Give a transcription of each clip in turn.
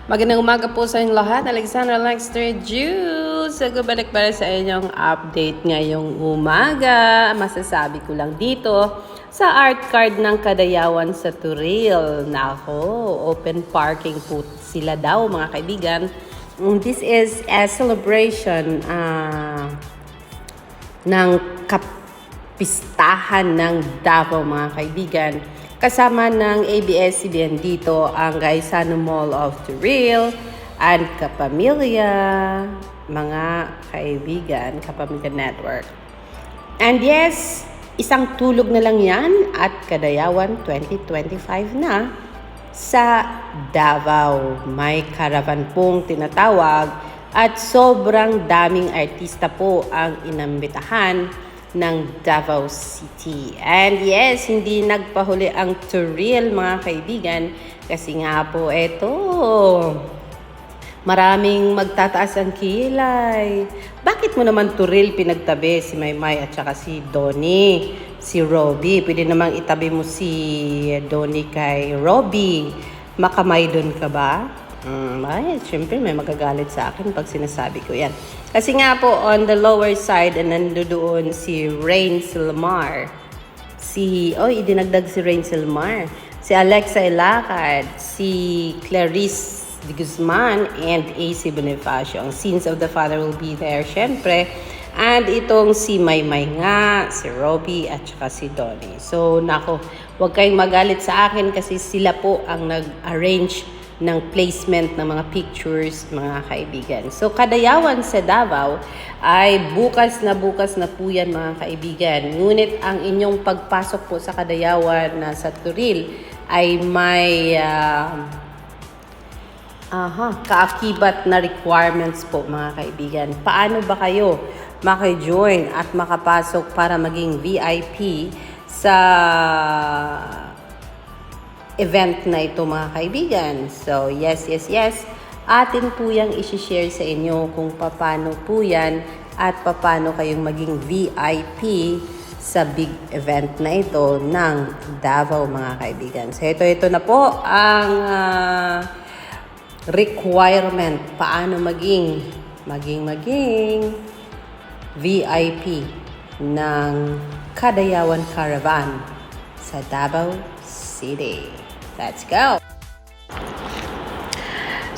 Magandang umaga po sa inyong lahat. Alexandra Lexter Juice. Balik para sa inyong update ngayong umaga. Masasabi ko lang dito sa art card ng Kadayawan sa Turil. Nako, open parking po sila daw mga kaibigan. This is a celebration ng kapistahan ng Davao mga kaibigan. Kasama ng ABS-CBN dito ang Gaisano Mall of Turil and Kapamilya, mga kaibigan, Kapamilya Network. And yes, isang tulog na lang yan at Kadayawan 2025 na sa Davao. May caravan pong tinatawag at sobrang daming artista po ang inambitahan ng Davao City. And yes, hindi nagpahuli ang Turil mga kaibigan kasi nga po eto, maraming magtataas ang kilay. Bakit mo naman Turil pinagtabi si Maymay at saka si Donnie, si Robby? Pwede namang itabi mo si Donnie kay Robby. Makamay doon ka ba? Ay, syempre may magagalit sa akin pag sinasabi ko yan. Kasi nga po, on the lower side, nandoon si Rain Silmar. Idinagdag si Rain Silmar. Si Alexa Ilacad, si Clarice de Guzman, and AC Bonifacio. Ang Sins of the Father will be there, syempre. And itong si Maymay nga, si Robby, at saka si Donnie. So, nako, huwag kayong magalit sa akin kasi sila po ang nag-arrange ng placement ng mga pictures, mga kaibigan. So, Kadayawan sa Davao ay bukas na po yan, mga kaibigan. Ngunit ang inyong pagpasok po sa Kadayawan na sa Turil ay may kaakibat na requirements po, mga kaibigan. Paano ba kayo maki-join at makapasok para maging VIP sa event na ito, mga kaibigan? So, yes. Atin po yung isi-share sa inyo kung paano po yan at paano kayong maging VIP sa big event na ito ng Davao, mga kaibigan. So, ito na po ang requirement. Paano maging VIP ng Kadayawan Caravan sa Davao City. Let's go!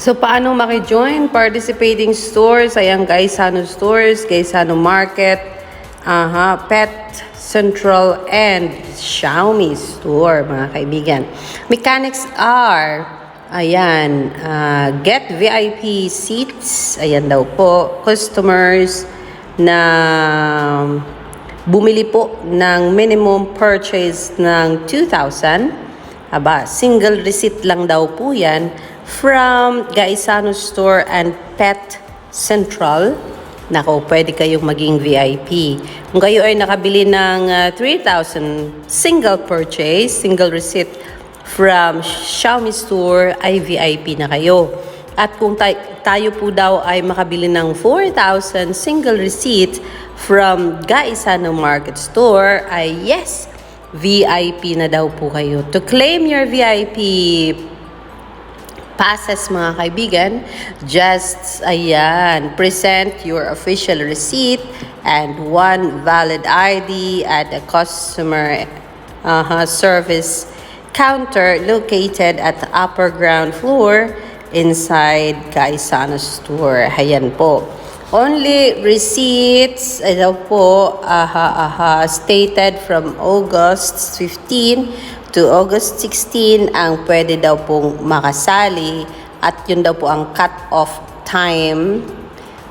So, paano maki-join? Participating stores, ayan, Gaisano Stores, Gaisano Market, Pet Central, and Xiaomi Store, mga kaibigan. Mechanics are, ayan, get VIP seats, ayan daw po, customers na bumili po ng minimum purchase ng 2,000. Single receipt lang daw po yan from Gaisano Store and Pet Central. Nako, pwede kayong maging VIP. Kung kayo ay nakabili ng 3,000 single purchase, single receipt from Xiaomi Store, ay VIP na kayo. At kung tayo po daw ay makabili ng 4,000 single receipt from Gaisano Market Store, ay yes, VIP na daw po kayo. To claim your VIP passes, mga kaibigan, just, present your official receipt and one valid ID at a customer service counter located at the upper ground floor inside Gaisano Store. Ayan po. Only receipts daw po stated from August 15 to August 16 ang pwede daw pong makasali at yun daw po ang cut-off time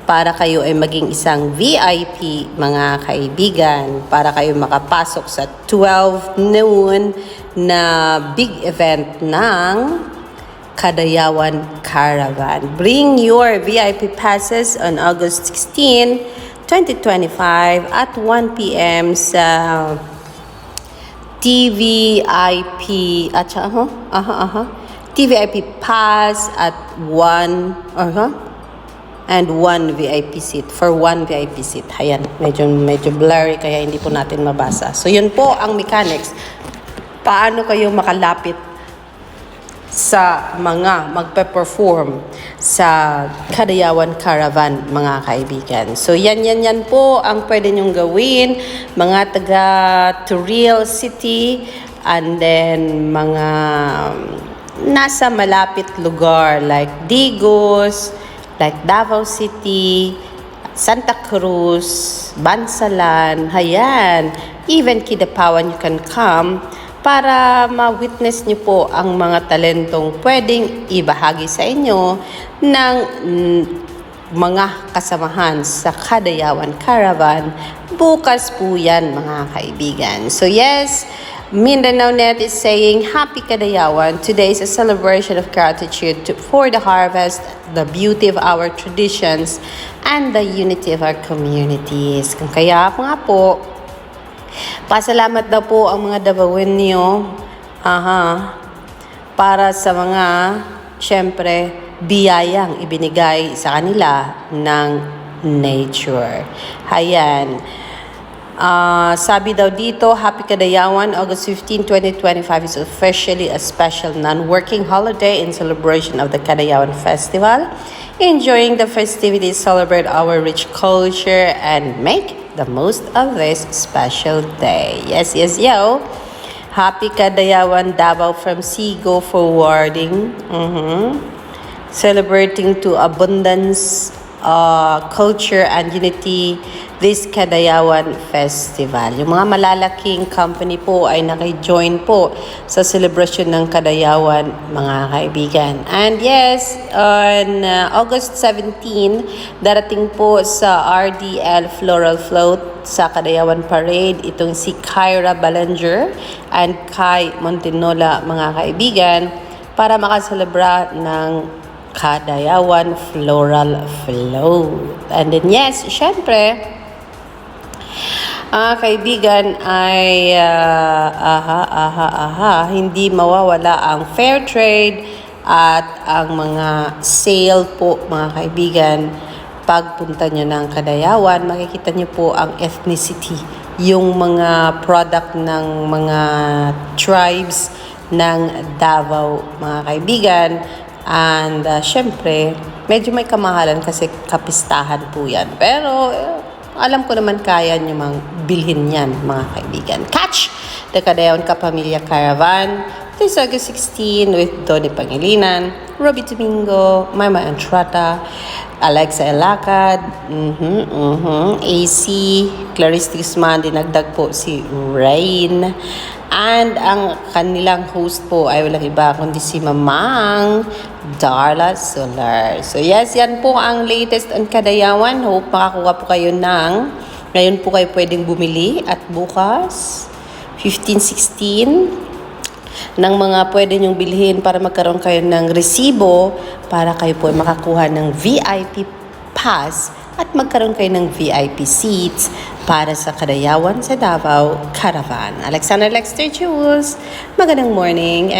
para kayo ay maging isang VIP, mga kaibigan, para kayo makapasok sa 12 noon na big event ng Kadayawan Caravan. Bring your VIP passes on August 16, 2025 at 1 p.m. sa TVIP TVIP pass at 1 and 1 VIP seat for 1 VIP seat. Ayan, medyo blurry kaya hindi po natin mabasa. So yun po ang mechanics. Paano kayo makalapit sa mga magpe-perform sa Kadayawan Caravan, mga kaibigan. So yan po ang pwede nyong gawin, mga taga Turil City, and then mga nasa malapit lugar like Digos, like Davao City, Santa Cruz, Bansalan, Hayan, even Kidapawan, you can come para ma-witness niyo po ang mga talentong pwedeng ibahagi sa inyo ng mga kasamahan sa Kadayawan Caravan. Bukas po yan, mga kaibigan. So yes, Mindanao Net is saying, Happy Kadayawan. Today is a celebration of gratitude for the harvest, the beauty of our traditions, and the unity of our communities. Kung kaya po nga po, pasalamat daw po ang mga Davaoenyo para sa mga, syempre, biyayang ibinigay sa kanila ng nature. Hayan. Sabi daw dito, Happy Kadayawan, August 15, 2025 is officially a special non-working holiday in celebration of the Kadayawan Festival. Enjoying the festivities, celebrate our rich culture, and make the most of this special day. Yes, yo. Happy Kadayawan Davao from Sigo Forwarding. Celebrating to abundance, culture and unity this Kadayawan Festival. Yung mga malalaking company po ay naki-join po sa celebration ng Kadayawan, mga kaibigan. And yes, on August 17, darating po sa RDL Floral Float sa Kadayawan Parade itong si Kyra Ballinger and Kai Montinola, mga kaibigan, para makaselebra ng Kadayawan Floral Float. And then yes, syempre, kaibigan, ay hindi mawawala ang fair trade at ang mga sale po, mga kaibigan. Pagpunta nyo ng Kadayawan, makikita nyo po ang ethnicity, yung mga product ng mga tribes ng Davao, mga kaibigan. And syempre, medyo may kamahalan kasi kapistahan po yan. Pero alam ko naman kaya nyo mang bilhin yan, mga kaibigan. Catch the Kadayawan Kapamilya Caravan this August 16 with Donnie Pangilinan, Robbie Domingo, Maymay Entrata, Alexa Elacad, AC, Clarice Guzman, dinagdag po si Rain. And ang kanilang host po ay walang iba kundi si Mamang Darla Solar. So yes, yan po ang latest on Kadayawan. Hope makakuha po kayo ngayon po kayo pwedeng bumili at bukas 15-16 ng mga pwede nyong bilhin para magkaroon kayo ng resibo para kayo po makakuha ng VIP pass at magkaroon kayo ng VIP seats para sa Kadayawan sa Davao Caravan. Alexander Lexter Jules, magandang morning.